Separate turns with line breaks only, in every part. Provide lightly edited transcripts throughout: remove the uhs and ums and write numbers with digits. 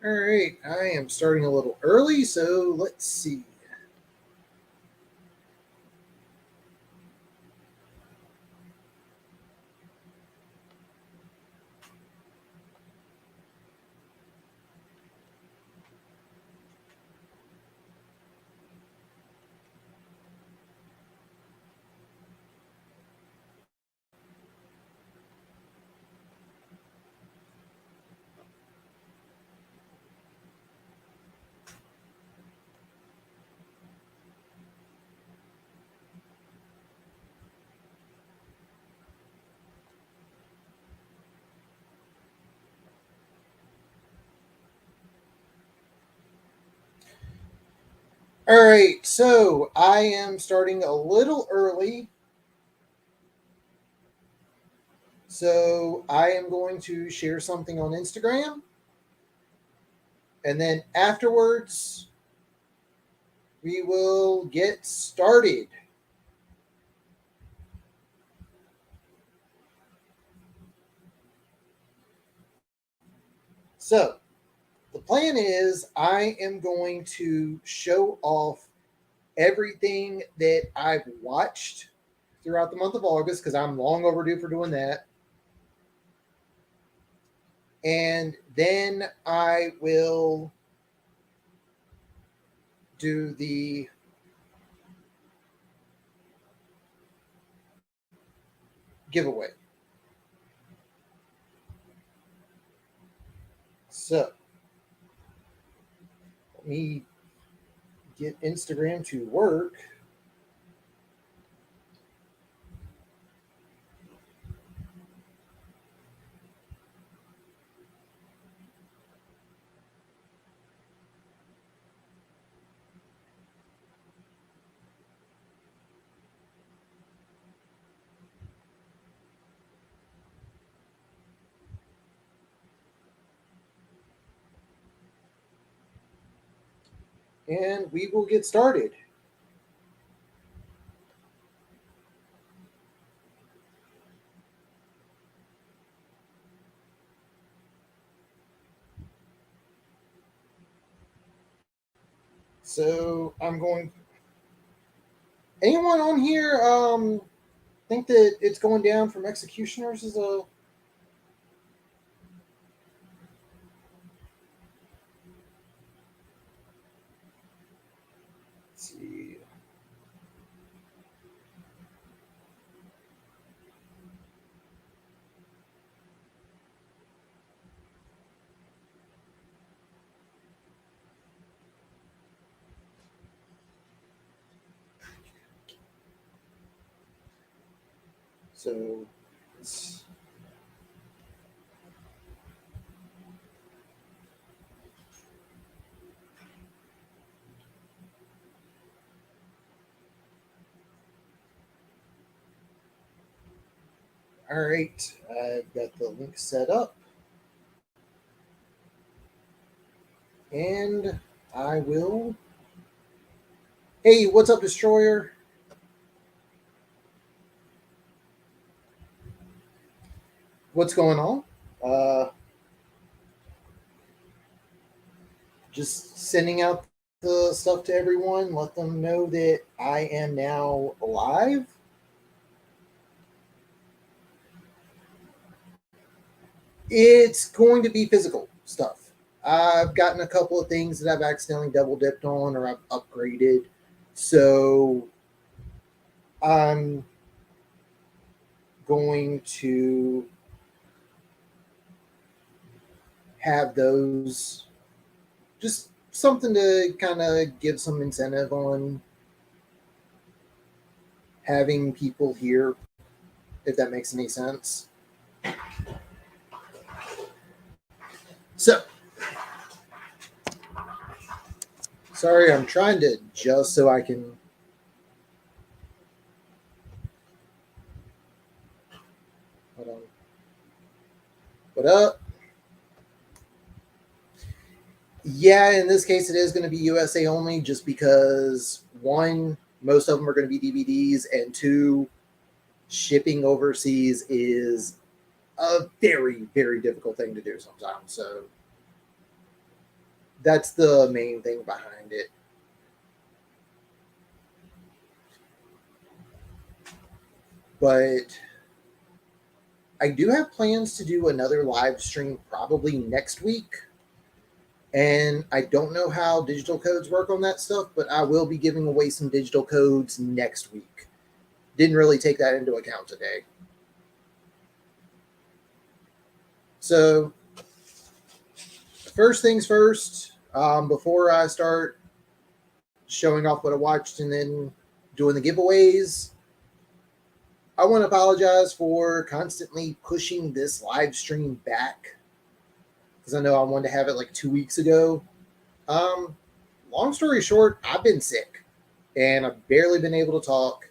All right, I am starting a little early, so let's see. All right, so I am starting a little early. So I am going to share something on Instagram. And then afterwards, we will get started. So the plan is I am going to show off everything that I've watched throughout the month of August because I'm long overdue for doing that. And then I will do the giveaway. So let me get Instagram to work. And we will get started. So I'm going. Anyone on here think that it's going down from executioners as a? Let's see. So it's, all right. I've got the link set up. And I will. Hey, what's up, Destroyer? What's going on? Just sending out the stuff to everyone. Let them know that I am now live. It's going to be physical stuff. I've gotten a couple of things that I've accidentally double dipped on or I've upgraded. So I'm going to have those, just something to kind of give some incentive on having people here, if that makes any sense. So, sorry, I'm trying to adjust so I can. Hold on. What up? Yeah, in this case, it is going to be USA only just because, one, most of them are going to be DVDs, and two, shipping overseas is a very, very difficult thing to do sometimes. So, That's the main thing behind it. But I do have plans to do another live stream probably next week. And I don't know how digital codes work on that stuff, but I will be giving away some digital codes next week. Didn't really take that into account today. So, first things first, before I start showing off what I watched and then doing the giveaways, I want to apologize for constantly pushing this live stream back, because I know I wanted to have it like 2 weeks ago. Long story short, I've been sick and I've barely been able to talk,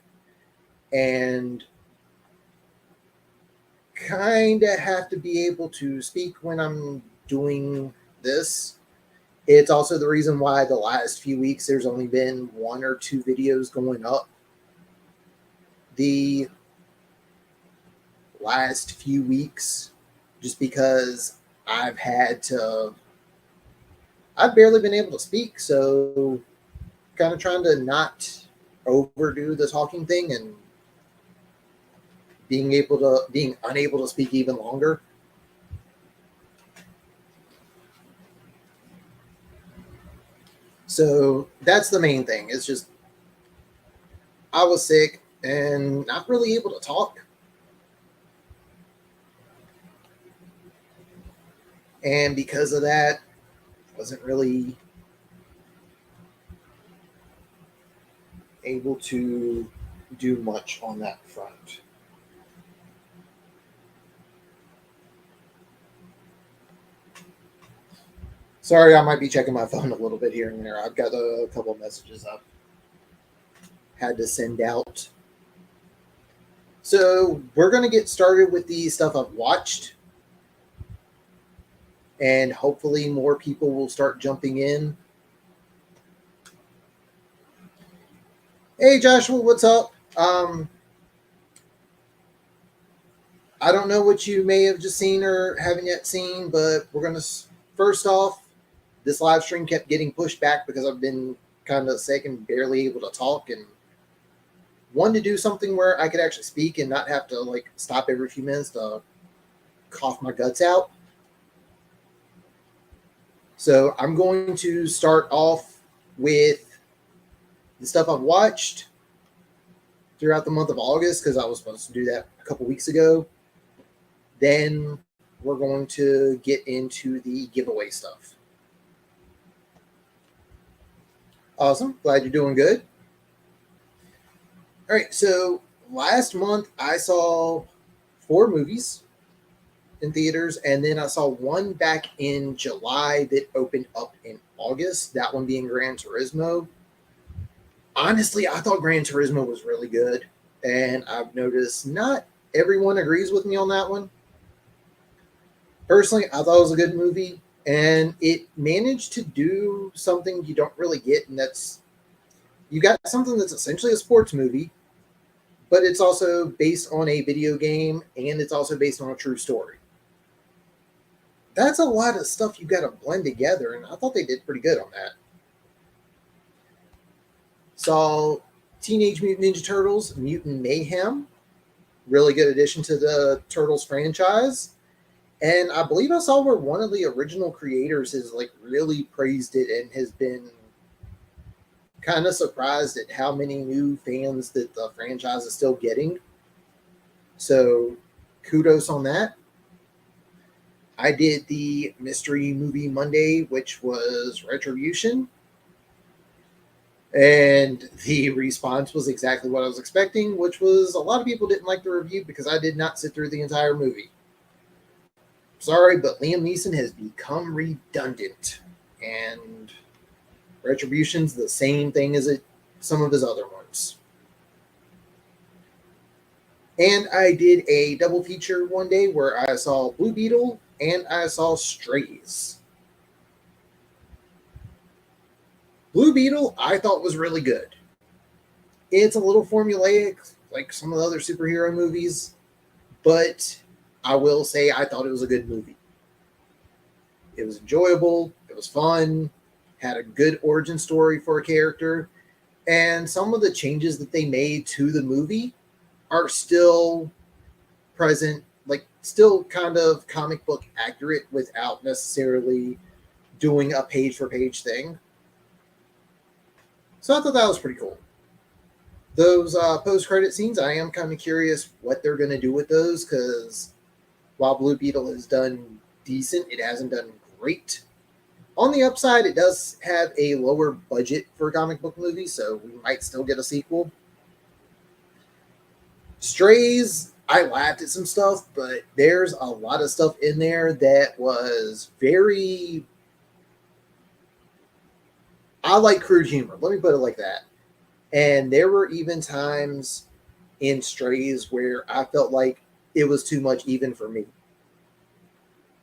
and kind of have to be able to speak when I'm doing this. It's also the reason why the last few weeks there's only been 1 or 2 videos going up. The last few weeks, just because I've barely been able to speak, so kind of trying to not overdo the talking thing and being unable to speak even longer. So that's the main thing. It's just I was sick and not really able to talk. And because of that, wasn't really able to do much on that front. Sorry, I might be checking my phone a little bit here and there. I've got a couple of messages I've had to send out. So we're going to get started with the stuff I've watched. And hopefully more people will start jumping in. Hey, Joshua, what's up? I don't know what you may have just seen or haven't yet seen, but we're going to, first off, this live stream kept getting pushed back because I've been kind of sick and barely able to talk, and wanted to do something where I could actually speak and not have to like stop every few minutes to cough my guts out. So I'm going to start off with the stuff I've watched throughout the month of August, because I was supposed to do that a couple weeks ago. Then we're going to get into the giveaway stuff. Awesome. Glad you're doing good. All right. So last month I saw 4 movies in theaters, and then I saw one back in July that opened up in August, that one being Gran Turismo. Honestly, I thought Gran Turismo was really good, and I've noticed not everyone agrees with me on that one. Personally, I thought it was a good movie, and it managed to do something you don't really get, and that's you got something that's essentially a sports movie, but it's also based on a video game, and it's also based on a true story. That's a lot of stuff you got to blend together, and I thought they did pretty good on that. Saw Teenage Mutant Ninja Turtles Mutant Mayhem. Really good addition to the Turtles franchise. And I believe I saw where one of the original creators has like really praised it and has been kind of surprised at how many new fans that the franchise is still getting. So kudos on that. I did the Mystery Movie Monday, which was Retribution. And the response was exactly what I was expecting, which was a lot of people didn't like the review because I did not sit through the entire movie. Sorry, but Liam Neeson has become redundant. And Retribution's the same thing as some of his other ones. And I did a double feature one day where I saw Blue Beetle and I saw Strays. Blue Beetle, I thought was really good. It's a little formulaic, like some of the other superhero movies, but I will say I thought it was a good movie. It was enjoyable. It was fun. had a good origin story for a character, and some of the changes that they made to the movie are still present, like still kind of comic book accurate without necessarily doing a page for page thing. So I thought that was pretty cool. Those post credit scenes, I am kind of curious what they're going to do with those, because while Blue Beetle has done decent, it hasn't done great. On the upside, it does have a lower budget for a comic book movie, so we might still get a sequel. Strays, I laughed at some stuff, but there's a lot of stuff in there that was very. I like crude humor. Let me put it like that. And there were even times in Strays where I felt like it was too much even for me.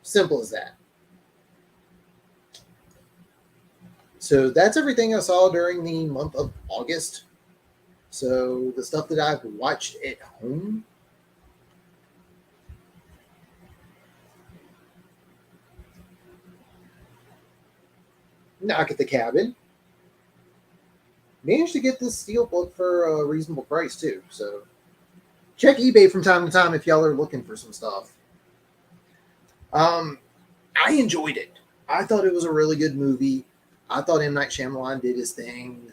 Simple as that. So that's everything I saw during the month of August. So the stuff that I've watched at home. Knock at the Cabin. Managed to get this steel book for a reasonable price too. So check eBay from time to time if y'all are looking for some stuff. I enjoyed it. I thought it was a really good movie. I thought M. Night Shyamalan did his thing.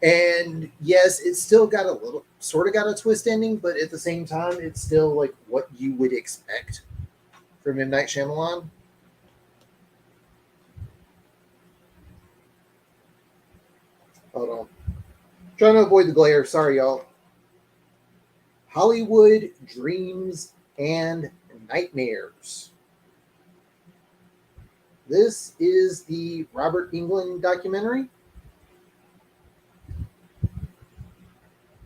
And yes, it's still got a little, sort of got a twist ending, but at the same time, it's still like what you would expect from M. Night Shyamalan. Hold on. Trying to avoid the glare. Sorry, y'all. Hollywood Dreams and Nightmares. This is the Robert Englund documentary.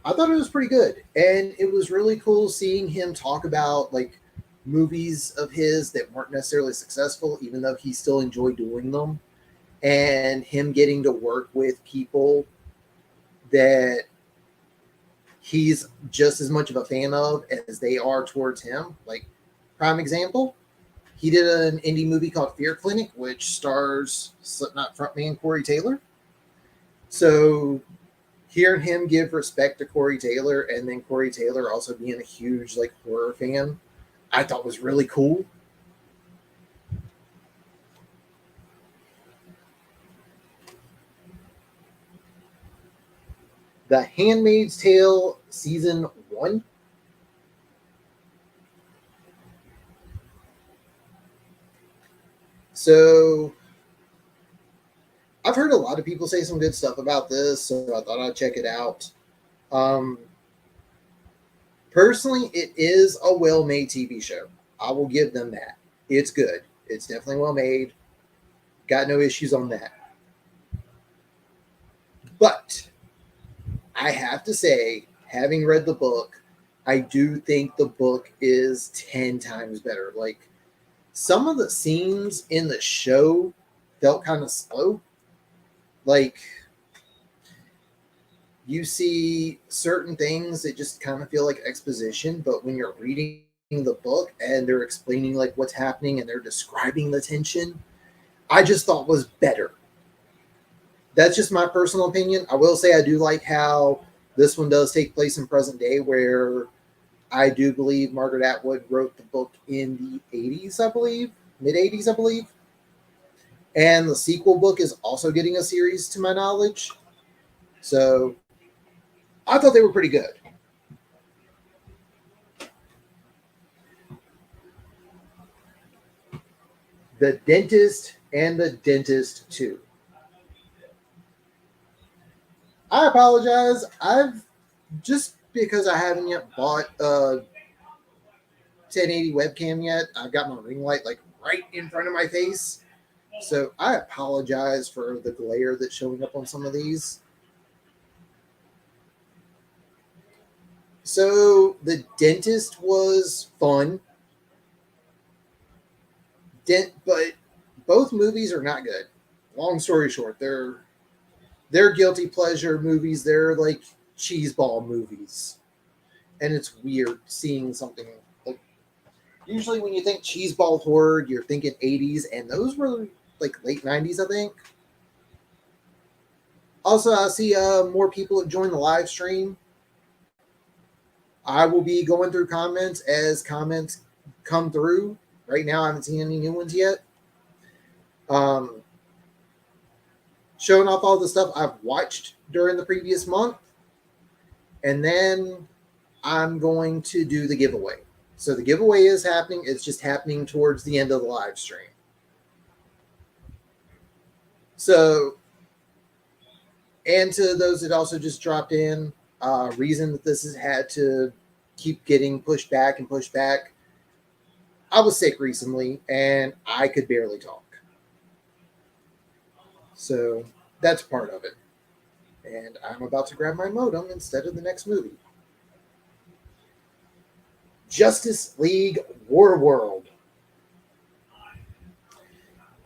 I thought it was pretty good, and it was really cool seeing him talk about like movies of his that weren't necessarily successful, even though he still enjoyed doing them, and him getting to work with people that he's just as much of a fan of as they are towards him. Like, prime example, he did an indie movie called Fear Clinic, which stars Slipknot frontman Corey Taylor. So hearing him give respect to Corey Taylor, and then Corey Taylor also being a huge like horror fan, I thought was really cool. The Handmaid's Tale season 1. So I've heard a lot of people say some good stuff about this, so I thought I'd check it out. Um, Personally, it is a well-made TV show. I will give them that. It's good. It's definitely well made. Got no issues on that. But I have to say, having read the book, I do think the book is 10 times better. Like, some of the scenes in the show felt kind of slow. Like, you see certain things that just kind of feel like exposition, but when you're reading the book and they're explaining like what's happening and they're describing the tension, I just thought was better. That's just my personal opinion. I will say I do like how this one does take place in present day, where I do believe Margaret Atwood wrote the book in the 80s, I believe, mid 80s, I believe. And the sequel book is also getting a series to my knowledge. So I thought they were pretty good. The Dentist and the Dentist 2. I apologize. I've just because I haven't yet bought a 1080 webcam yet, I've got my ring light like right in front of my face. So I apologize for the glare that's showing up on some of these. So the Dentist was fun. But both movies are not good. Long story short, they're guilty pleasure movies. They're like cheeseball movies. And it's weird seeing something like, usually when you think cheeseball horror, you're thinking 80s, and those were like late 90s, I think. Also, I see more people have joined the live stream. I will be going through comments as comments come through. Right now, I haven't seen any new ones yet. Um, Showing off all the stuff I've watched during the previous month. And then I'm going to do the giveaway. So the giveaway is happening. It's just happening towards the end of the live stream. So, and to those that also just dropped in, reason that this has had to keep getting pushed back and pushed back. I was sick recently and I could barely talk. So that's part of it. And I'm about to grab my modem instead of the next movie. Justice League Warworld.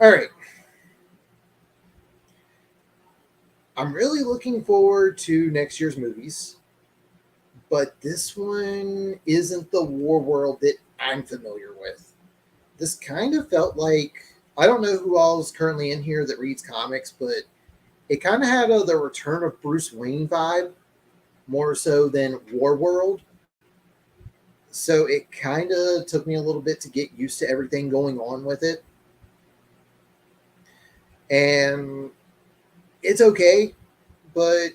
All right. I'm really looking forward to next year's movies, but this one isn't the Warworld that I'm familiar with. This kind of felt like, I don't know who all is currently in here that reads comics, but it kind of had the Return of Bruce Wayne vibe, more so than Warworld. So it kind of took me a little bit to get used to everything going on with it. And it's okay, but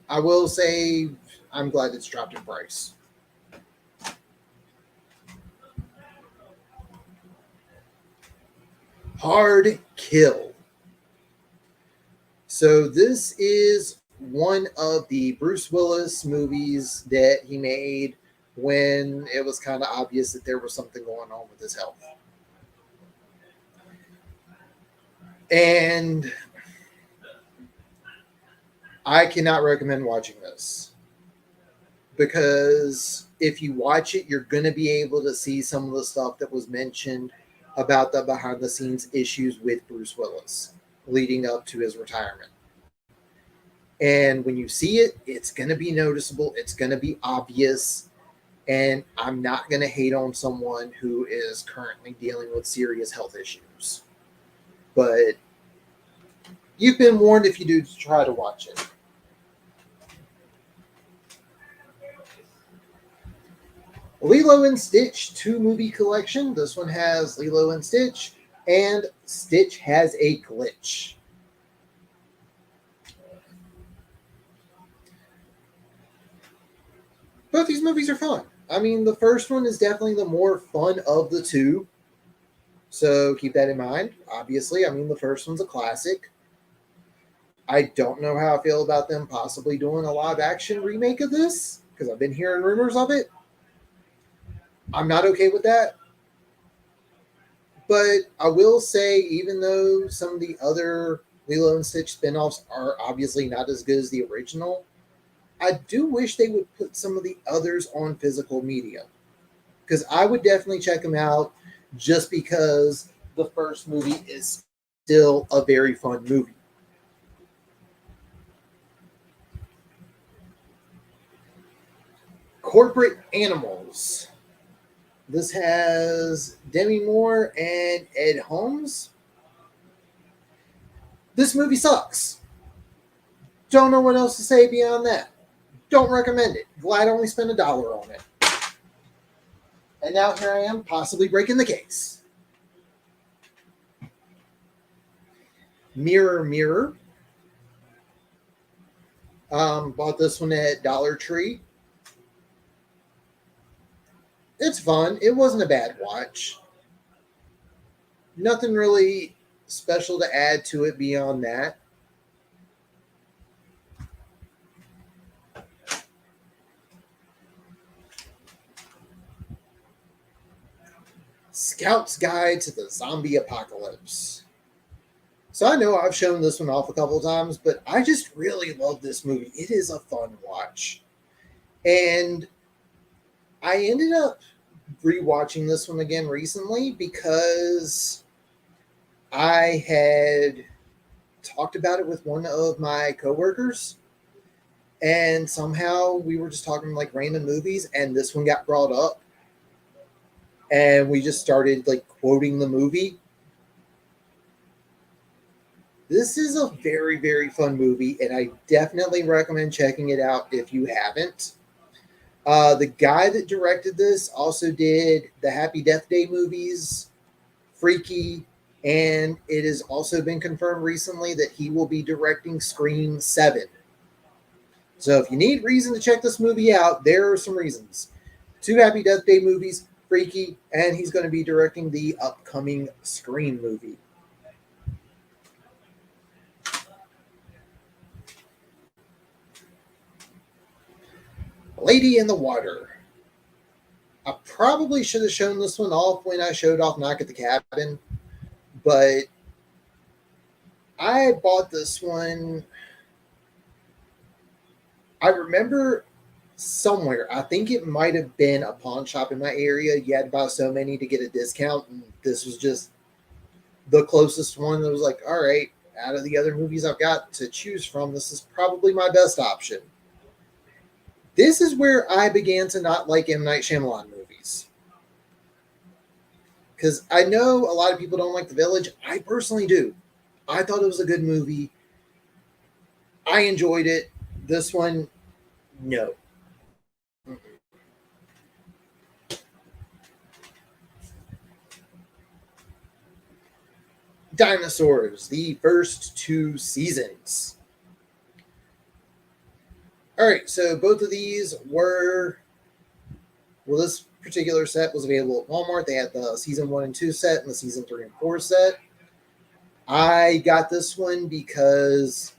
I will say I'm glad it's dropped in price. Hard Kill. So this is one of the Bruce Willis movies that he made when it was kind of obvious that there was something going on with his health. And I cannot recommend watching this, because if you watch it, you're going to be able to see some of the stuff that was mentioned about the behind the scenes issues with Bruce Willis leading up to his retirement. And when you see it, it's going to be noticeable. It's going to be obvious. And I'm not going to hate on someone who is currently dealing with serious health issues. But you've been warned if you do try to watch it. Lilo and Stitch 2-movie collection. This one has Lilo and Stitch, and Stitch has a glitch. Both these movies are fun. I mean, the first one is definitely the more fun of the two. So keep that in mind. Obviously, I mean, the first one's a classic. I don't know how I feel about them possibly doing a live action remake of this, because I've been hearing rumors of it. I'm not okay with that. But I will say, even though some of the other Lilo and Stitch spinoffs are obviously not as good as the original, I do wish they would put some of the others on physical media, because I would definitely check them out, just because the first movie is still a very fun movie. Corporate Animals. This has Demi Moore and Ed Helms. This movie sucks. Don't know what else to say beyond that. Don't recommend it. Glad I only spent $1 on it. And now here I am, possibly breaking the case. Mirror, Mirror. Bought this one at Dollar Tree. It's fun. It wasn't a bad watch. Nothing really special to add to it beyond that. Scout's Guide to the Zombie Apocalypse. So I know I've shown this one off a couple of times, but I just really love this movie. It is a fun watch. And I ended up rewatching this one again recently because I had talked about it with one of my coworkers, and somehow we were just talking like random movies, and this one got brought up, and we just started like quoting the movie. This is a very, very fun movie, and I definitely recommend checking it out if you haven't. The guy that directed this also did the Happy Death Day movies, Freaky, and it has also been confirmed recently that he will be directing Scream 7. So if you need reason to check this movie out, there are some reasons. Two Happy Death Day movies, Freaky, and he's going to be directing the upcoming Scream movie. Lady in the Water. I probably should have shown this one off when I showed off Knock at the Cabin, but I bought this one. I remember somewhere, I think it might have been a pawn shop in my area. You had to buy so many to get a discount, and this was just the closest one that was like, all right, out of the other movies I've got to choose from, this is probably my best option. This is where I began to not like M. Night Shyamalan movies. Because I know a lot of people don't like The Village. I personally do. I thought it was a good movie. I enjoyed it. This one, no. Dinosaurs, the first two seasons. All right, so both of these were, well, this particular set was available at Walmart. They had the season 1 and 2 set and the season 3 and 4 set. I got this one because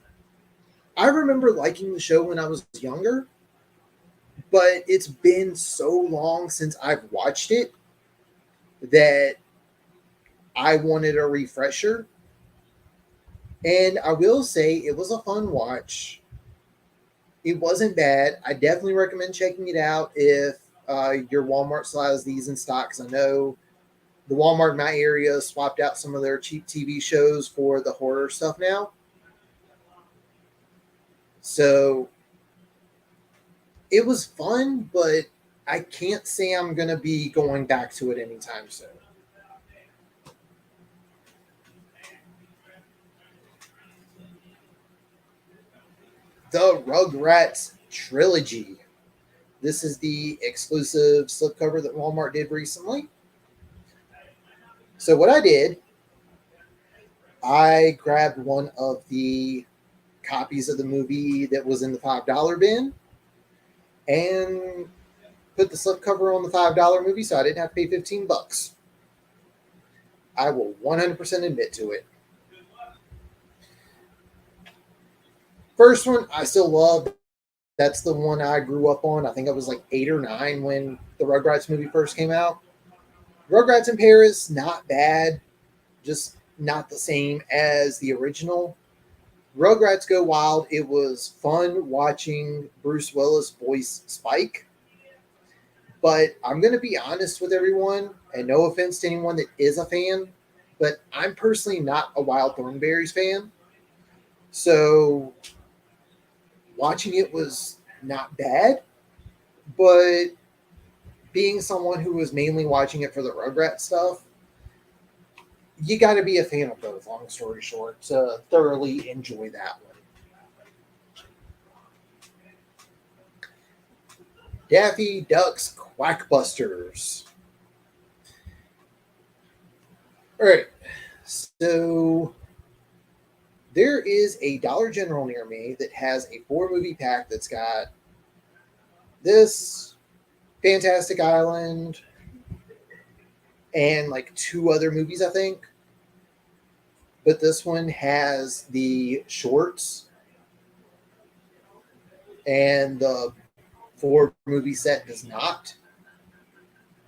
I remember liking the show when I was younger, but it's been so long since I've watched it that I wanted a refresher. And I will say it was a fun watch. It wasn't bad. I definitely recommend checking it out if your Walmart still has these in stock, because I know the Walmart in my area swapped out some of their cheap TV shows for the horror stuff now. So it was fun, but I can't say I'm going to be going back to it anytime soon. The Rugrats trilogy. This is the exclusive slipcover that Walmart did recently. So what I did, I grabbed one of the copies of the movie that was in the $5 bin and put the slipcover on the $5 movie so I didn't have to pay $15. I will 100% admit to it. First one, I still love. That's the one I grew up on. I think I was like 8 or 9 when the Rugrats movie first came out. Rugrats in Paris, not bad, just not the same as the original. Rugrats Go Wild, it was fun watching Bruce Willis voice Spike. But I'm going to be honest with everyone, and no offense to anyone that is a fan, but I'm personally not a Wild Thornberrys fan. So watching it was not bad, but being someone who was mainly watching it for the Rugrats stuff, you got to be a fan of both, long story short, to thoroughly enjoy that one. Daffy Duck's Quackbusters. All right, so there is a Dollar General near me that has a 4-movie pack that's got this, Fantastic Island, and like 2 other movies, I think. But this one has the shorts, and the 4-movie set does not.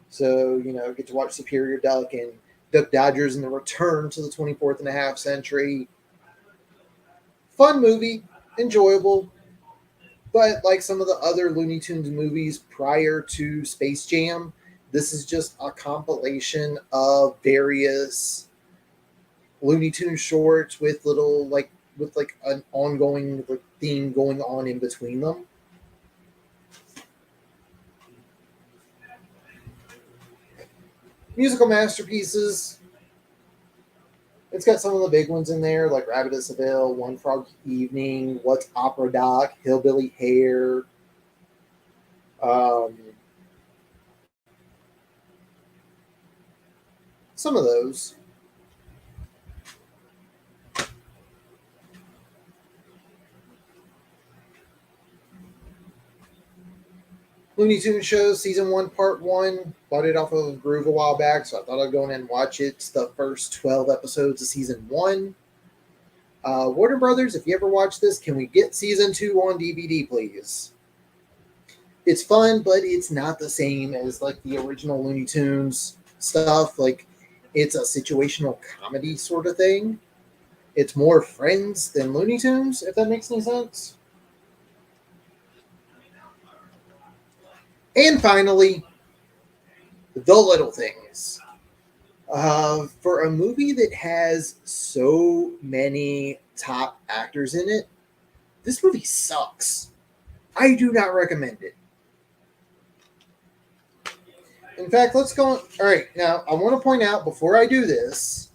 So, get to watch Superior Duck and Duck Dodgers and the Return to the 24th and a half century. Fun movie, enjoyable. But like some of the other Looney Tunes movies prior to Space Jam, this is just a compilation of various Looney Tunes shorts with little with an ongoing theme going on in between them. Musical masterpieces. It's got some of the big ones in there, like Rabbit of Seville, One Frog Evening, What's Opera Doc, Hillbilly Hair. Um, some of those. Looney Tunes show, season 1, part 1. Bought it off of Groove a while back, so I thought I'd go in and watch it. It's the first 12 episodes of season 1. Warner Brothers, if you ever watch this, can we get season 2 on DVD, please? It's fun, but it's not the same as like the original Looney Tunes stuff. Like, it's a situational comedy sort of thing. It's more Friends than Looney Tunes, if that makes any sense. And finally, The Little Things. For a movie that has so many top actors in it, this movie sucks. I do not recommend it. In fact, let's go on. All right, now I want to point out before I do this,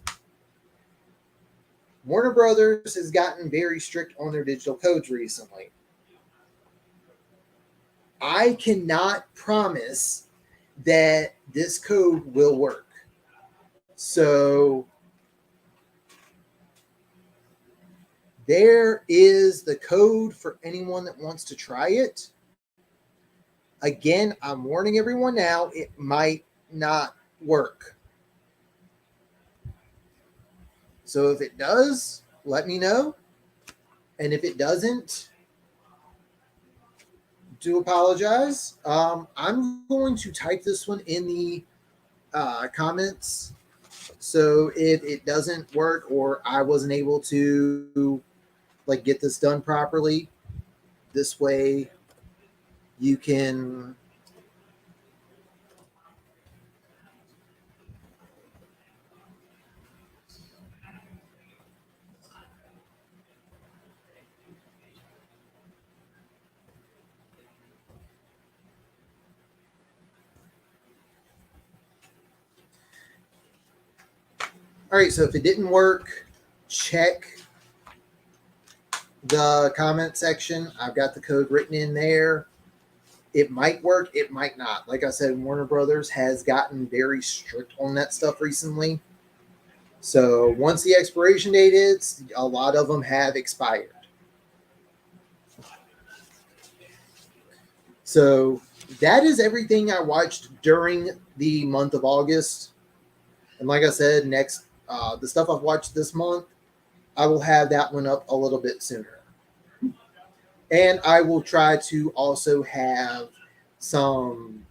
Warner Brothers has gotten very strict on their digital codes recently. I cannot promise that this code will work. So there is the code for anyone that wants to try it. Again, I'm warning everyone now, it might not work. So if it does, let me know. And if it doesn't, do apologize. I'm going to type this one in the comments. So if it doesn't work or I wasn't able to like get this done properly, this way you can all right, so if it didn't work, check the comment section. I've got the code written in there. It might work, it might not. Like I said, Warner Brothers has gotten very strict on that stuff recently. So once the expiration date is, a lot of them have expired. So that is everything I watched during the month of August. And like I said, next the stuff I've watched this month, I will have that one up a little bit sooner. And I will try to also have some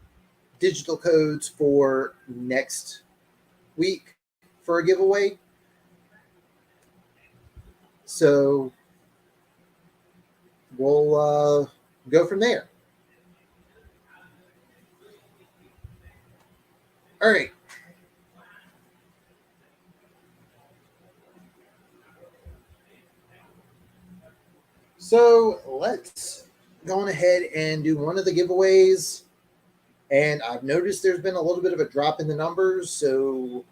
digital codes for next week for a giveaway. So we'll go from there. All right. So let's go on ahead and do one of the giveaways. And I've noticed there's been a little bit of a drop in the numbers. So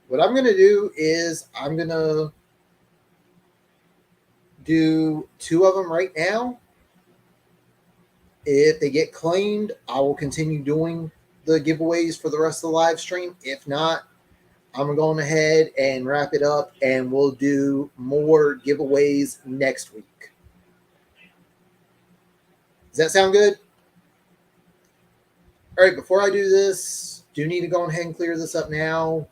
what I'm going to do is I'm going to do 2 of them right now. If they get claimed, I will continue doing the giveaways for the rest of the live stream. If not, I'm going ahead and wrap it up and we'll do more giveaways next week. Does that sound good? All right, before I do this, do need to go ahead and clear this up now.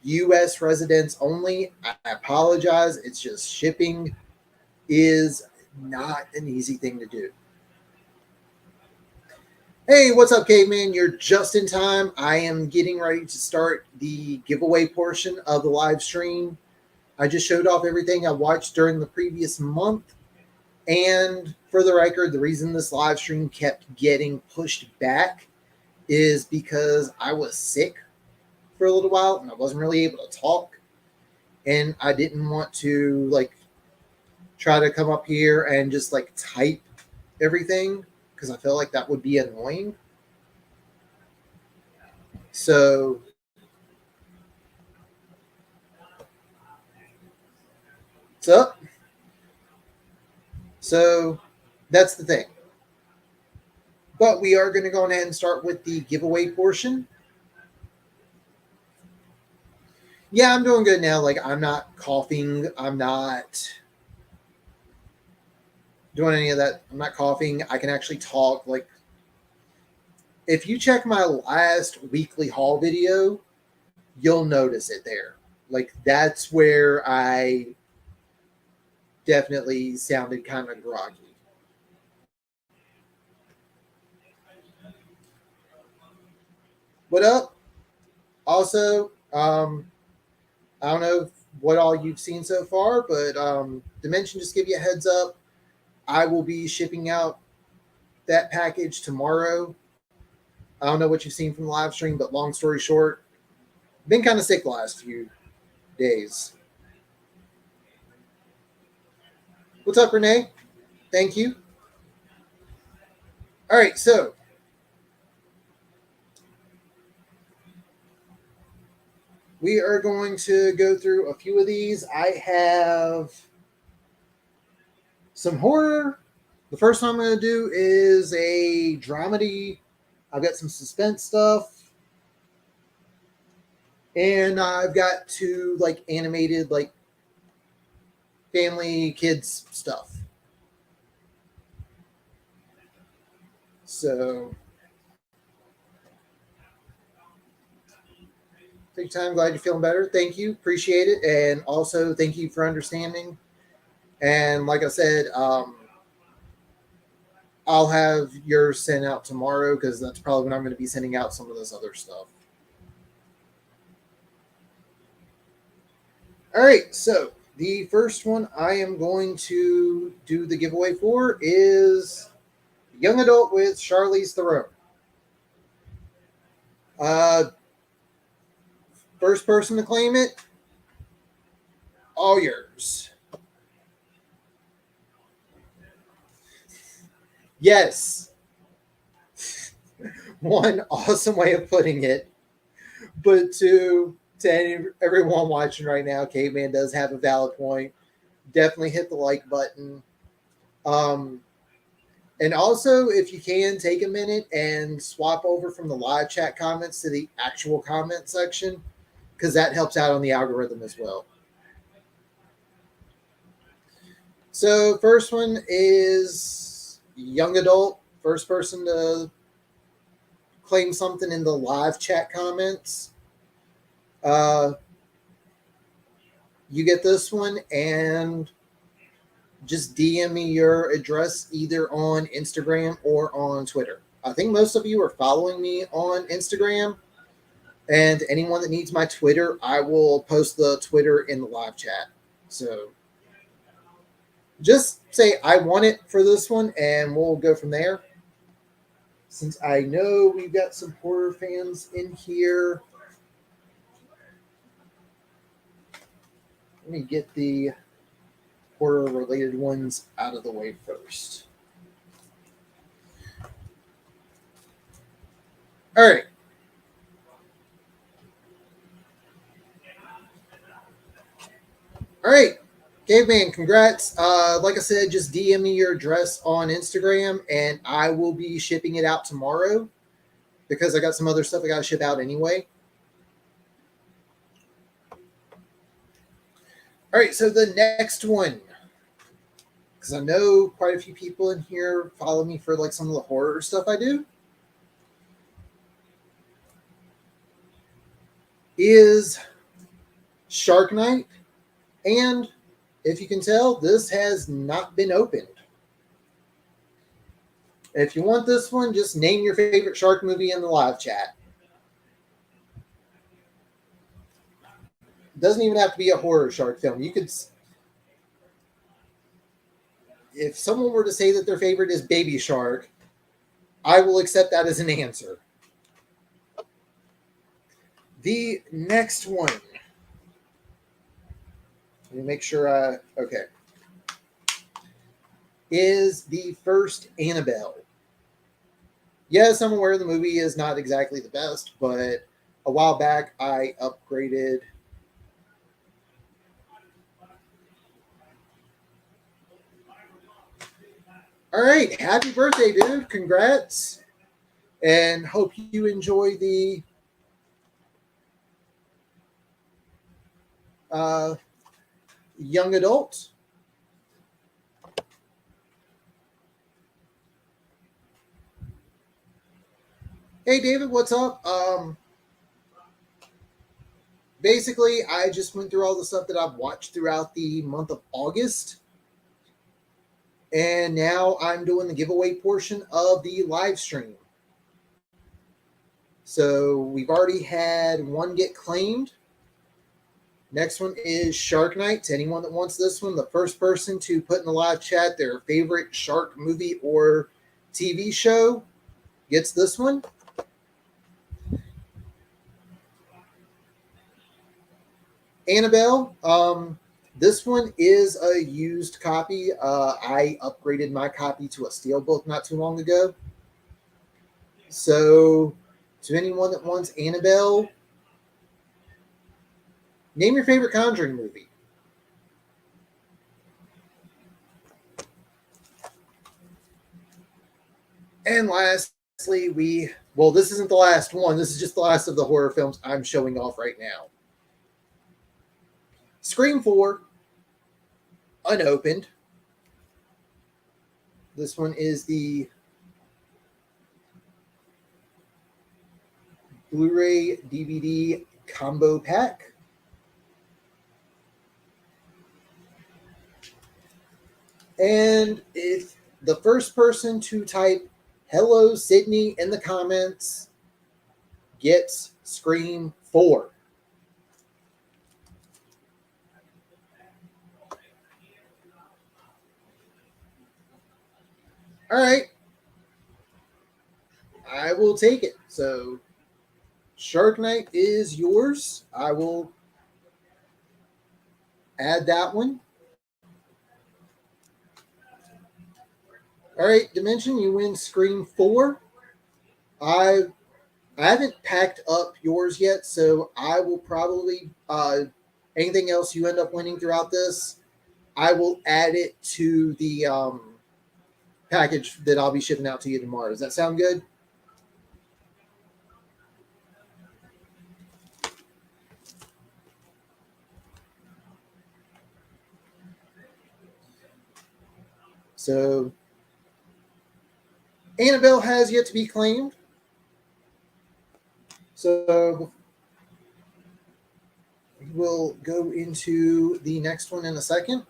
U.S. residents only. I apologize. It's just shipping is not an easy thing to do. Hey, what's up, Caveman? You're just in time. I am getting ready to start the giveaway portion of the live stream. I just showed off everything I watched during the previous month. And for the record, the reason this live stream kept getting pushed back is because I was sick for a little while and I wasn't really able to talk. And I didn't want to like try to come up here and just like type everything because I felt like that would be annoying. So What's up? So that's the thing. But we are going to go ahead and start with the giveaway portion. Yeah, I'm doing good now. Like, I'm not coughing. I'm not doing any of that. I'm not coughing. I can actually talk. Like, if you check my last weekly haul video, you'll notice it there. Like, that's where I definitely sounded kind of groggy. What up? Also, I don't know what all you've seen so far, but Dimension, just give you a heads up. I will be shipping out that package tomorrow. I don't know what you've seen from the live stream, but long story short, been kind of sick the last few days. What's up, Renee? Thank you. All right, so we are going to go through a few of these. I have some horror. The first one I'm going to do is a dramedy. I've got some suspense stuff. And I've got two like animated, like family kids stuff. So take time. Glad you're feeling better. Thank you. Appreciate it. And also thank you for understanding. And like I said, I'll have yours sent out tomorrow because that's probably when I'm going to be sending out some of this other stuff. All right, so the first one I am going to do the giveaway for is Young Adult with Charlize Theron. First person to claim it, all yours. Yes. One awesome way of putting it. But two, to everyone watching right now, Caveman does have a valid point. Definitely hit the like button. And also, if you can, take a minute and swap over from the live chat comments to the actual comment section, because that helps out on the algorithm as well. So first one is Young Adult. First person to claim something in the live chat comments. You get this one, and just DM me your address either on Instagram or on Twitter. I think most of you are following me on Instagram, and anyone that needs my Twitter, I will post the Twitter in the live chat. So just say I want it for this one, and we'll go from there. Since I know we've got some horror fans in here, let me get the horror-related ones out of the way first. All right. All right. Caveman, congrats. Like I said, just DM me your address on Instagram, and I will be shipping it out tomorrow because I got some other stuff I got to ship out anyway. All right, so the next one, because I know quite a few people in here follow me for like some of the horror stuff I do, is Shark Night. And if you can tell, this has not been opened. If you want this one, just name your favorite shark movie in the live chat. It doesn't even have to be a horror shark film. You could, if someone were to say that their favorite is Baby Shark, I will accept that as an answer. The next one. Let me make sure okay. Is the first Annabelle. Yes, I'm aware the movie is not exactly the best, but a while back I upgraded All right. Happy birthday, dude. Congrats. And hope you enjoy the young adult. Hey, David, what's up? Basically, I just went through all the stuff that I've watched throughout the month of August. And now I'm doing the giveaway portion of the live stream. So we've already had one get claimed. Next one is Shark Night. To anyone that wants this one, the first person to put in the live chat their favorite shark movie or TV show gets this one. Annabelle, this one is a used copy. I upgraded my copy to a steelbook not too long ago. So, to anyone that wants Annabelle, name your favorite Conjuring movie. And lastly, this isn't the last one. This is just the last of the horror films I'm showing off right now. Scream 4, unopened. This one is the Blu-ray DVD combo pack. And if the first person to type "Hello Sydney" in the comments gets Scream 4. All right. I will take it. So Shark Night is yours. I will add that one. All right, Dimension, you win Scream 4. I haven't packed up yours yet, so I will probably anything else you end up winning throughout this, I will add it to the package that I'll be shipping out to you tomorrow. Does that sound good? So Annabelle has yet to be claimed. So we'll go into the next one in a second.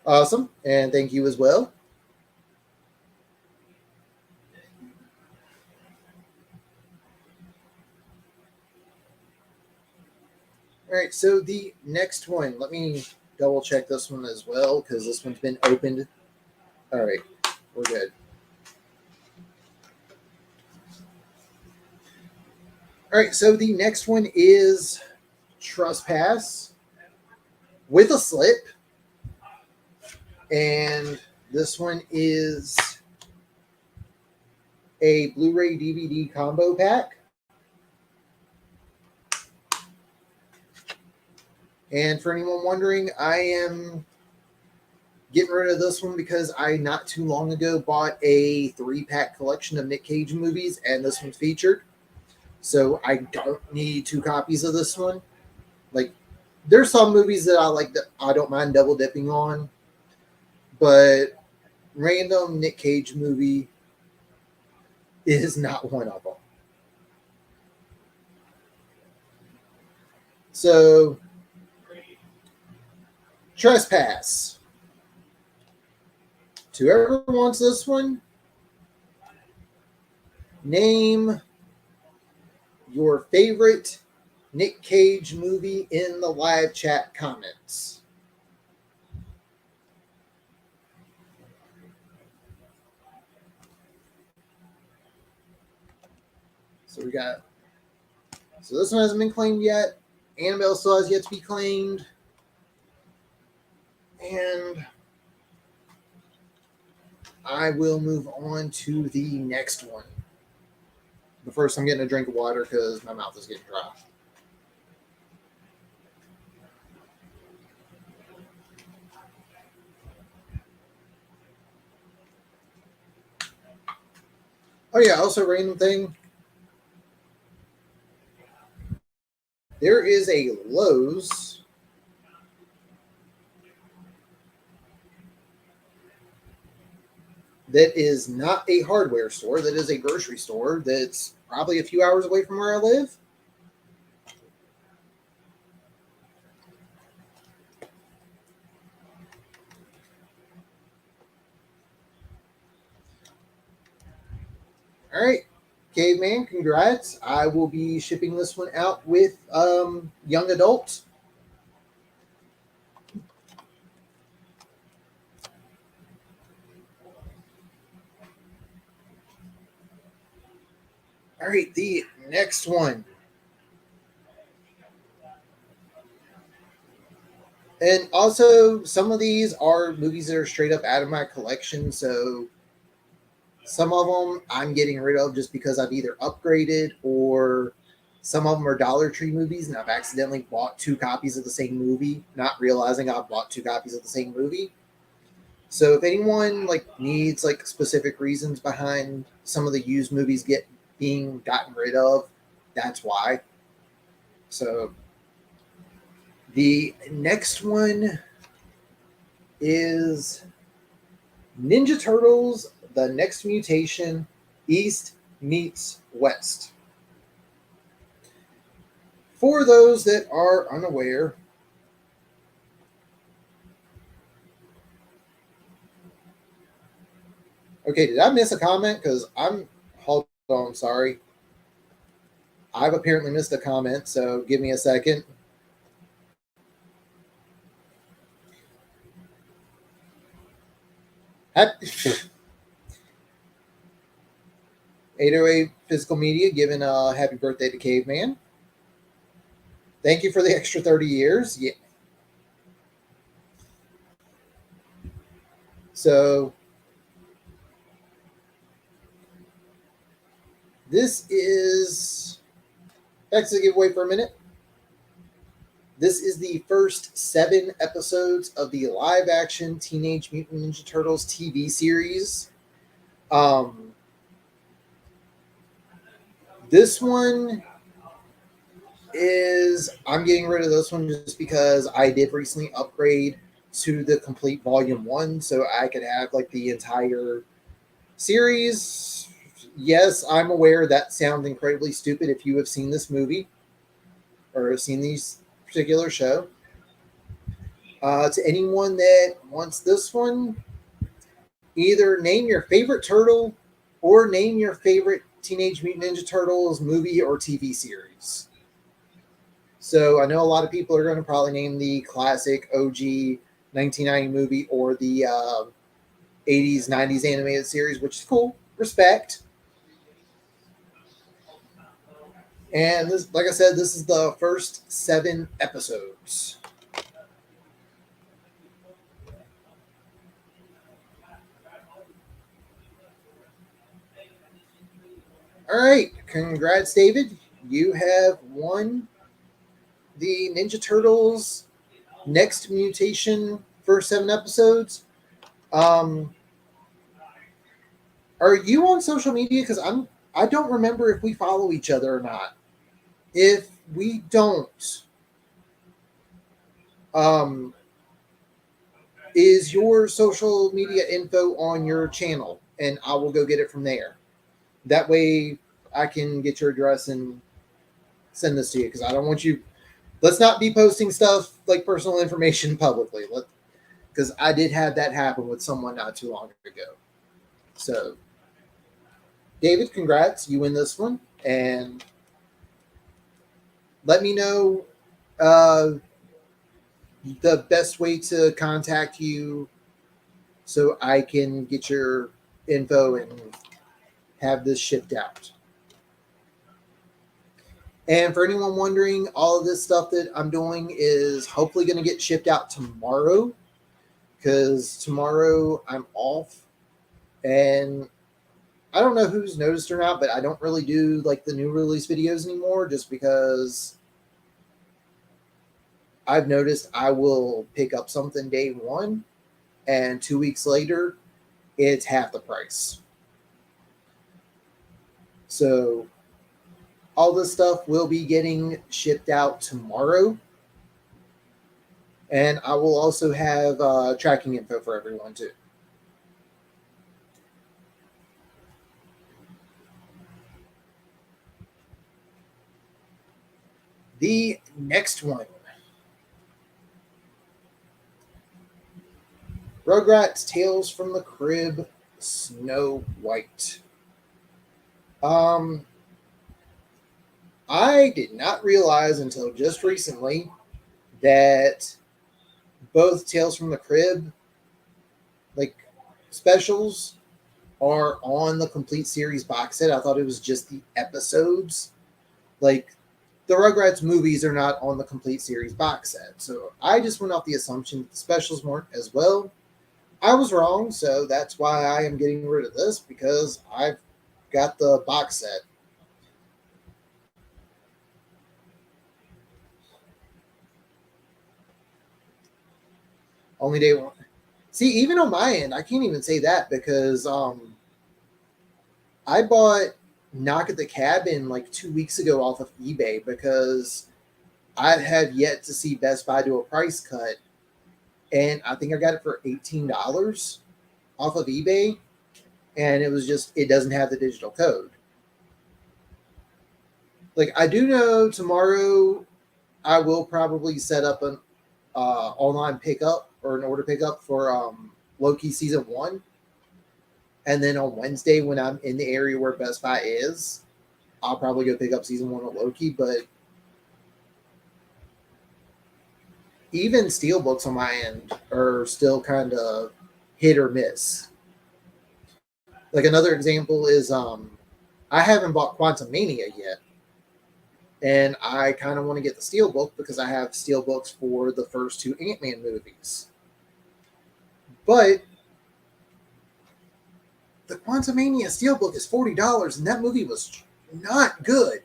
Awesome. And thank you as well. All right, so the next one, let me double check this one as well because this one's been opened. All right, we're good. All right, so the next one is Trespass with a slip. And this one is a Blu-ray DVD combo pack. And for anyone wondering, I am getting rid of this one because I not too long ago bought a 3-pack collection of Nick Cage movies, and this one's featured. So I don't need 2 copies of this one. Like, there's some movies that I like that I don't mind double dipping on, but random Nick Cage movie is not one of them. So, Trespass. To whoever wants this one, name your favorite Nick Cage movie in the live chat comments. So this one hasn't been claimed yet. Annabelle still has yet to be claimed. And I will move on to the next one. But first, I'm getting a drink of water because my mouth is getting dry. yeah, also random thing. There is a Lowe's that is not a hardware store, that is a grocery store that's probably a few hours away from where I live. All right, Caveman, congrats. I will be shipping this one out with young adults. All right, the next one. And also, some of these are movies that are straight up out of my collection. So some of them I'm getting rid of just because I've either upgraded, or some of them are Dollar Tree movies and I've accidentally bought 2 copies of the same movie, not realizing I've bought 2 copies of the same movie. So if anyone like needs like specific reasons behind some of the used movies being gotten rid of, that's why. So the next one is Ninja Turtles: The Next Mutation, East Meets West. For those that are unaware, okay, did I miss a comment? Because hold on, sorry. I've apparently missed a comment, so give me a second. Happy 808 Physical Media giving a happy birthday to Caveman. Thank you for the extra 30 years. Yeah. So this is back to the giveaway for a minute. This is the first 7 episodes of the live action Teenage Mutant Ninja Turtles TV series. This one I'm getting rid of this one just because I did recently upgrade to the complete volume 1, so I could have like the entire series. Yes, I'm aware that sounds incredibly stupid if you have seen this movie or seen these particular show. To anyone that wants this one, either name your favorite turtle or name your favorite Teenage Mutant Ninja Turtles movie or TV series. So I know a lot of people are going to probably name the classic OG 1990 movie or the 80s, 90s animated series, which is cool. Respect. And this, like I said, this is the first 7 episodes. All right. Congrats, David. You have won the Ninja Turtles Next Mutation first 7 episodes. Are you on social media? Because I don't remember if we follow each other or not. If we don't, um, is your social media info on your channel, and I will go get it from there. That way, I can get your address and send this to you, because I don't want you. Let's not be posting stuff like personal information publicly. Because I did have that happen with someone not too long ago. So, David, congrats! You win this one, and let me know the best way to contact you so I can get your info and have this shipped out. And for anyone wondering, all of this stuff that I'm doing is hopefully going to get shipped out tomorrow, because tomorrow I'm off. And I don't know who's noticed or not, but I don't really do like the new release videos anymore, just because I've noticed I will pick up something day 1 and 2 weeks later it's half the price. So all this stuff will be getting shipped out tomorrow. And I will also have tracking info for everyone too. The next one, Rugrats Tales from the Crib, Snow White. I did not realize until just recently that both Tales from the Crib, like, specials are on the complete series box set. I thought it was just the episodes. Like, the Rugrats movies are not on the complete series box set. So I just went off the assumption that the specials weren't as well. I was wrong, so that's why I am getting rid of this, because I've got the box set. Only day one. See, even on my end, I can't even say that, because I bought Knock at the Cabin like 2 weeks ago off of eBay, because I had yet to see Best Buy do a price cut, and I think I got it for $18 off of eBay, and it was just, it doesn't have the digital code. Like, I do know tomorrow I will probably set up an online pickup or an order pickup for Loki season 1, and then on Wednesday when I'm in the area where Best Buy is, I'll probably go pick up season 1 of Loki. But even Steelbooks on my end are still kind of hit or miss. Like, another example is I haven't bought Quantumania yet, and I kind of want to get the Steelbook because I have Steelbooks for the first 2 Ant-Man movies. But the Quantumania Steelbook is $40, and that movie was not good.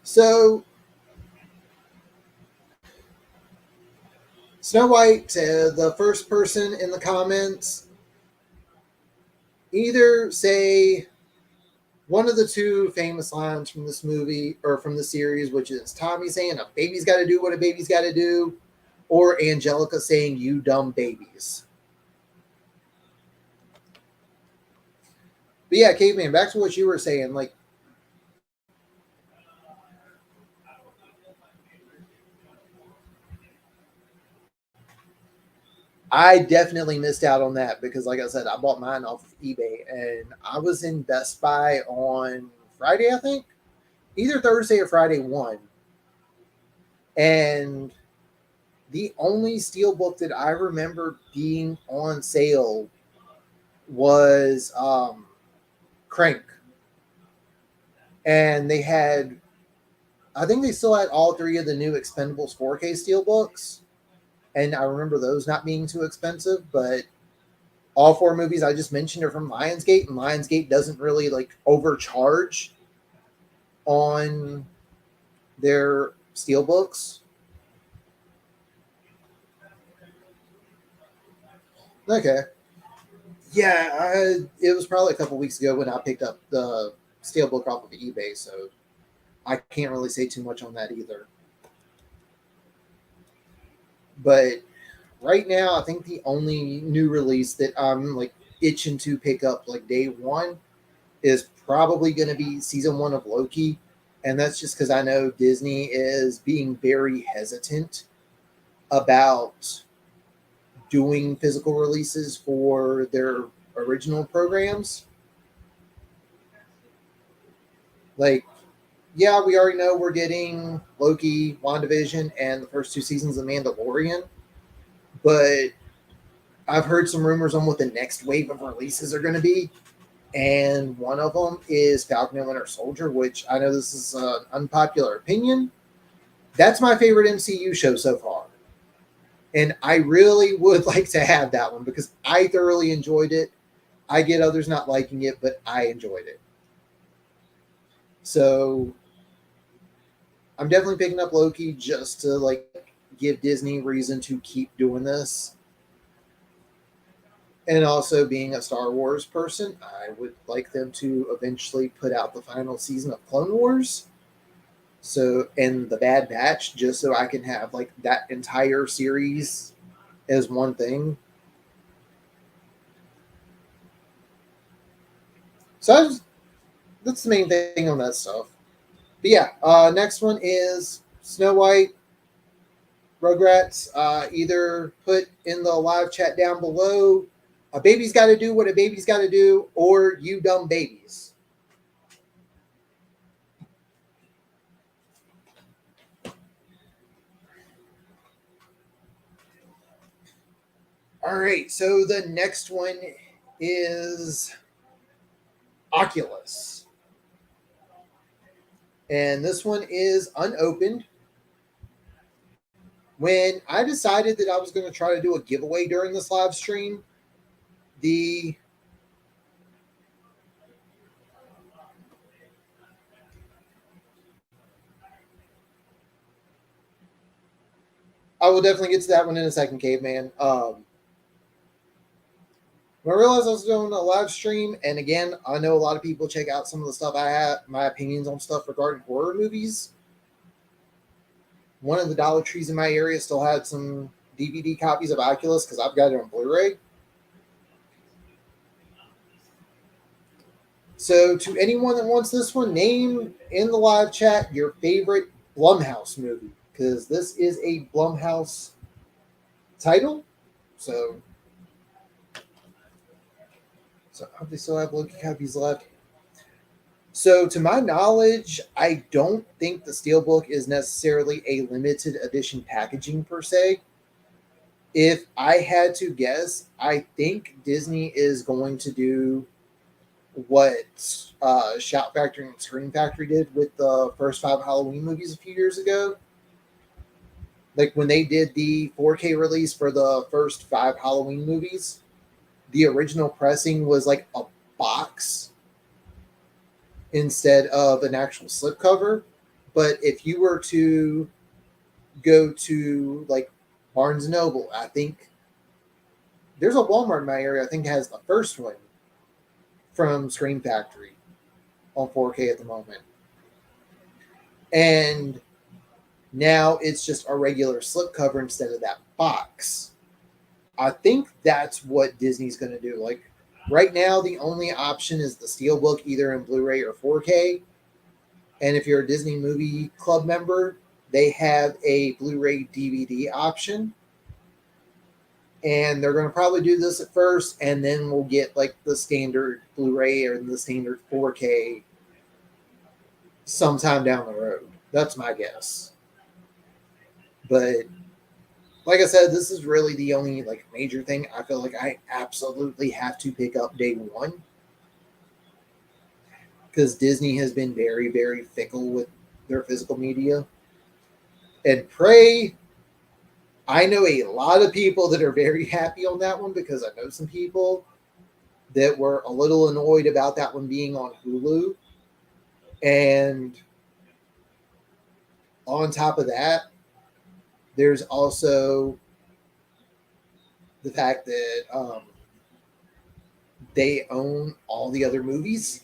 So, Snow White, the first person in the comments, either say one of the 2 famous lines from this movie or from the series, which is Tommy saying, "A baby's got to do what a baby's got to do," or Angelica saying, "You dumb babies." But yeah, Caveman, back to what you were saying. Like, I definitely missed out on that because, like I said, I bought mine off of eBay, and I was in Best Buy on Friday, I think, either Thursday or Friday one. And the only Steelbook that I remember being on sale was Crank. And they had, I think they still had all 3 of the new Expendables 4K Steelbooks. And I remember those not being too expensive, but all 4 movies I just mentioned are from Lionsgate, and Lionsgate doesn't really like overcharge on their Steelbooks. Okay. Yeah, it was probably a couple weeks ago when I picked up the Steelbook off of eBay, so I can't really say too much on that either. But right now, I think the only new release that I'm like itching to pick up like day one is probably going to be season 1 of Loki. And that's just because I know Disney is being very hesitant about doing physical releases for their original programs. Like, yeah, we already know we're getting Loki, WandaVision, and the first 2 seasons of Mandalorian. But I've heard some rumors on what the next wave of releases are going to be. And one of them is Falcon and Winter Soldier, which I know this is an unpopular opinion. That's my favorite MCU show so far. And I really would like to have that one because I thoroughly enjoyed it. I get others not liking it, but I enjoyed it. So I'm definitely picking up Loki just to like give Disney reason to keep doing this. And also, being a Star Wars person, I would like them to eventually put out the final season of Clone Wars. So, and the Bad Batch, just so I can have like that entire series as one thing. So that's the main thing on that stuff. But yeah, next one is Snow White, Rugrats. Either put in the live chat down below, a baby's got to do what a baby's got to do, or you dumb babies. All right, so the next one is Oculus. And this one is unopened. When I decided that I was going to try to do a giveaway during this live stream, the I will definitely get to that one in a second, Caveman. When I realized I was doing a live stream, and again, I know a lot of people check out some of the stuff I have, my opinions on stuff regarding horror movies. One of the Dollar Trees in my area still had some DVD copies of Oculus because I've got it on Blu-ray. So, to anyone that wants this one, name in the live chat your favorite Blumhouse movie, because this is a Blumhouse title. So I hope they still have Loki copies left. So, to my knowledge, I don't think the Steelbook is necessarily a limited edition packaging per se. If I had to guess, I think Disney is going to do what Shout Factory and Scream Factory did with the first 5 Halloween movies a few years ago. Like when they did the 4K release for the first 5 Halloween movies, the original pressing was like a box instead of an actual slipcover. But if you were to go to like Barnes and Noble, I think there's a Walmart in my area, I think has the first one from Scream Factory on 4K at the moment. And now it's just a regular slipcover instead of that box. I think that's what Disney's going to do. Like right now, the only option is the Steelbook, either in Blu-ray or 4K. And if you're a Disney Movie Club member, they have a Blu-ray DVD option. And they're going to probably do this at first, and then we'll get like the standard Blu-ray or the standard 4K sometime down the road. That's my guess. But like I said, this is really the only like major thing I feel like I absolutely have to pick up day one, because Disney has been very, very fickle with their physical media. And Prey, I know a lot of people that are very happy on that one, because I know some people that were a little annoyed about that one being on Hulu. And on top of that, there's also the fact that they own all the other movies.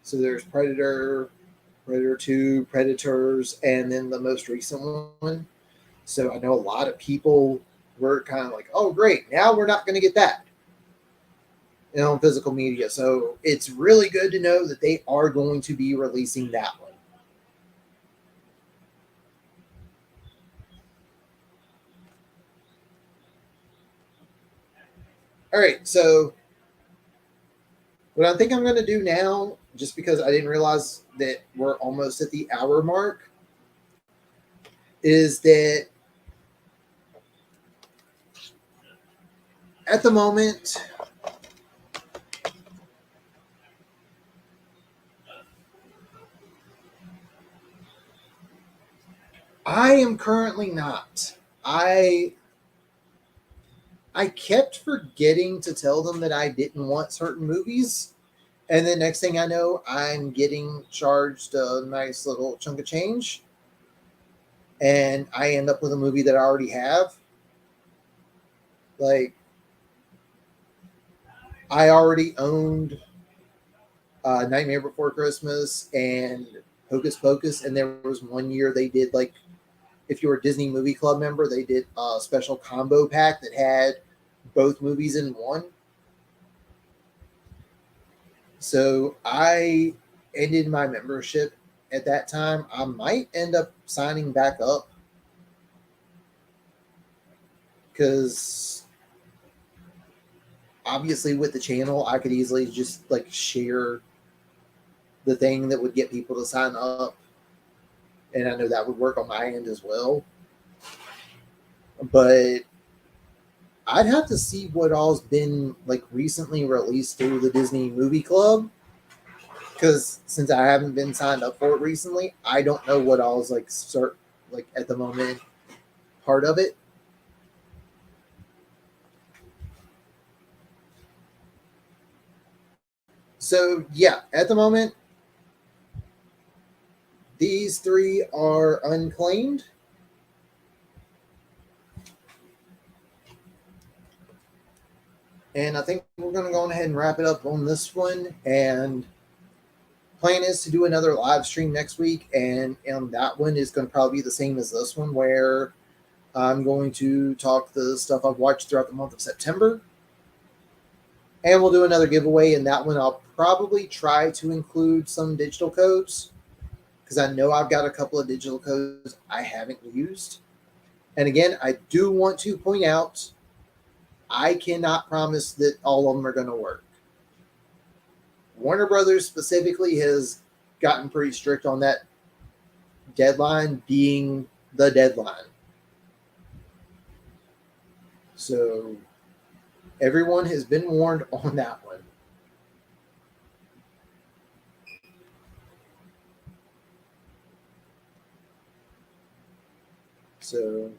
So there's Predator, Predator 2, Predators, and then the most recent one. So I know a lot of people were kind of like, oh, great, now we're not going to get that on physical media. So it's really good to know that they are going to be releasing that one. All right, so what I think I'm going to do now, just because I didn't realize that we're almost at the hour mark, is that at the moment, I am currently not. I kept forgetting to tell them that I didn't want certain movies. And then next thing I know, I'm getting charged a nice little chunk of change. And I end up with a movie that I already have. Like, I already owned Nightmare Before Christmas and Hocus Pocus, and there was one year they did, like, if you were a Disney Movie Club member, they did a special combo pack that had both movies in one. So I ended my membership at that time. I might end up signing back up because obviously with the channel, I could easily just like share the thing that would get people to sign up. And I know that would work on my end as well. But I'd have to see what all's been like recently released through the Disney Movie Club. Because since I haven't been signed up for it recently, I don't know what all's like at the moment part of it. So yeah, at the moment, these three are unclaimed. And I think we're going to go ahead and wrap it up on this one. And plan is to do another live stream next week. And that one is going to probably be the same as this one, where I'm going to talk the stuff I've watched throughout the month of September. And we'll do another giveaway. In that one, I'll probably try to include some digital codes, because I know I've got a couple of digital codes I haven't used. And again, I do want to point out, I cannot promise that all of them are going to work. Warner Brothers specifically has gotten pretty strict on that deadline being the deadline. So everyone has been warned on that one. So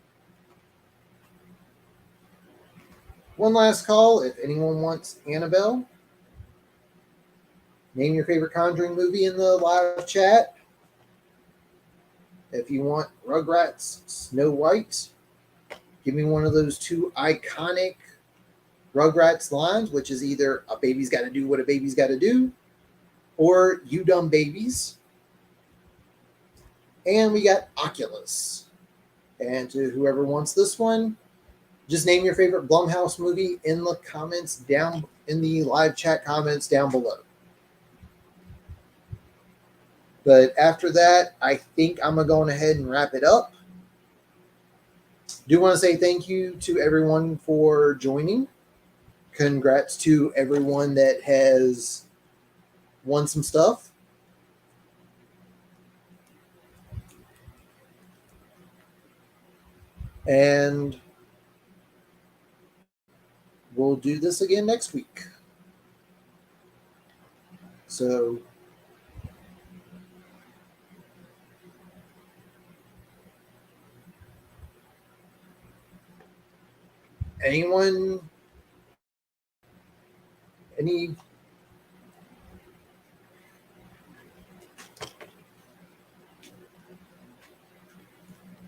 one last call. If anyone wants Annabelle, name your favorite Conjuring movie in the live chat. If you want Rugrats, Snow White, give me one of those two iconic Rugrats lines, which is either a baby's got to do what a baby's got to do, or you dumb babies. And we got Oculus. And to whoever wants this one, just name your favorite Blumhouse movie in the comments down in the live chat comments down below. But after that, I think I'm going ahead and wrap it up. Do want to say thank you to everyone for joining. Congrats to everyone that has won some stuff. And we'll do this again next week. So anyone, any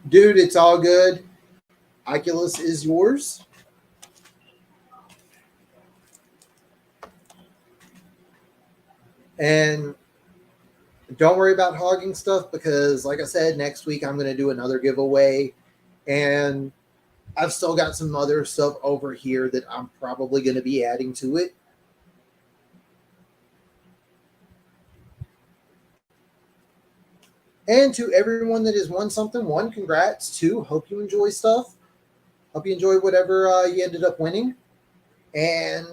dude, it's all good. Oculus is yours. And don't worry about hogging stuff, because like I said, next week I'm going to do another giveaway, and I've still got some other stuff over here that I'm probably going to be adding to it. And to everyone that has won something, one, congrats. Two, hope you enjoy stuff. Hope you enjoy whatever you ended up winning. And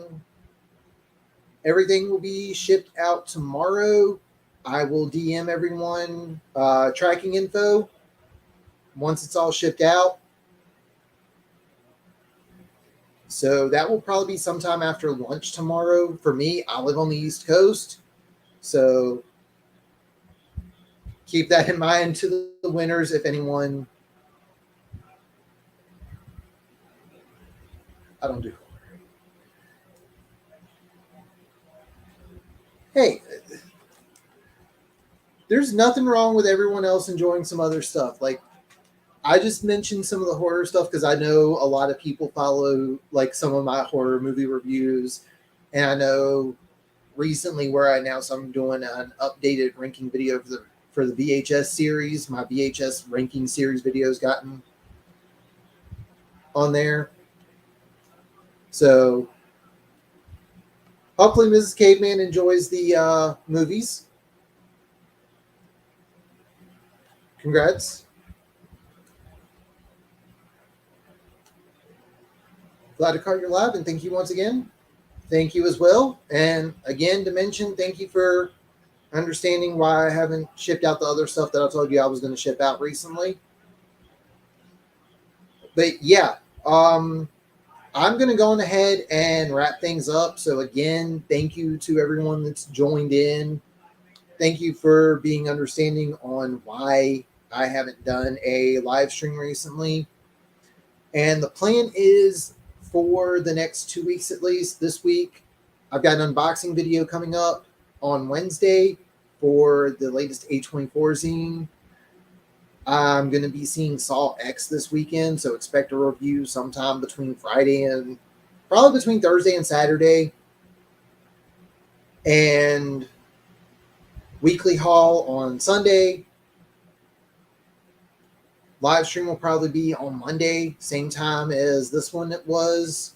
everything will be shipped out tomorrow. I will DM everyone tracking info once it's all shipped out. So that will probably be sometime after lunch tomorrow. For me, I live on the East Coast. So keep that in mind to the winners, if anyone. I don't do. Hey, there's nothing wrong with everyone else enjoying some other stuff. Like, I just mentioned some of the horror stuff because I know a lot of people follow like some of my horror movie reviews, and I know recently where I announced I'm doing an updated ranking video for the VHS series. My VHS ranking series videos gotten on there, so hopefully Mrs. Caveman enjoys the movies. Congrats. Glad to call your live, and thank you once again. Thank you as well. And again, to mention, thank you for understanding why I haven't shipped out the other stuff that I told you I was going to ship out recently. But yeah, I'm going to go on ahead and wrap things up. So again, thank you to everyone that's joined in. Thank you for being understanding on why I haven't done a live stream recently. And the plan is for the next 2 weeks at least. This week, I've got an unboxing video coming up on Wednesday for the latest A24 zine. I'm going to be seeing Saw X this weekend, so expect a review sometime between Friday and probably between Thursday and Saturday. And weekly haul on Sunday. Live stream will probably be on Monday, same time as this one it was.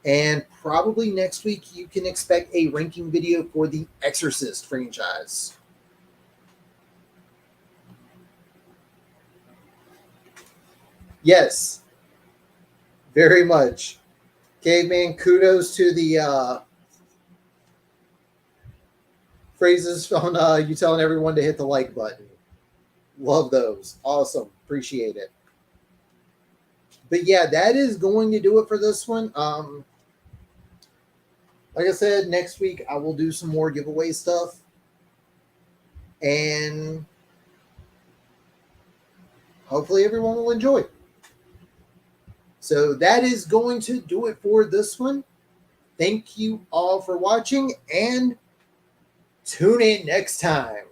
And probably next week you can expect a ranking video for the Exorcist franchise. Yes, very much. Caveman, kudos to the phrases on you telling everyone to hit the like button. Love those. Awesome. Appreciate it. But yeah, that is going to do it for this one. Like I said, next week I will do some more giveaway stuff. And hopefully everyone will enjoy. So that is going to do it for this one. Thank you all for watching, and tune in next time.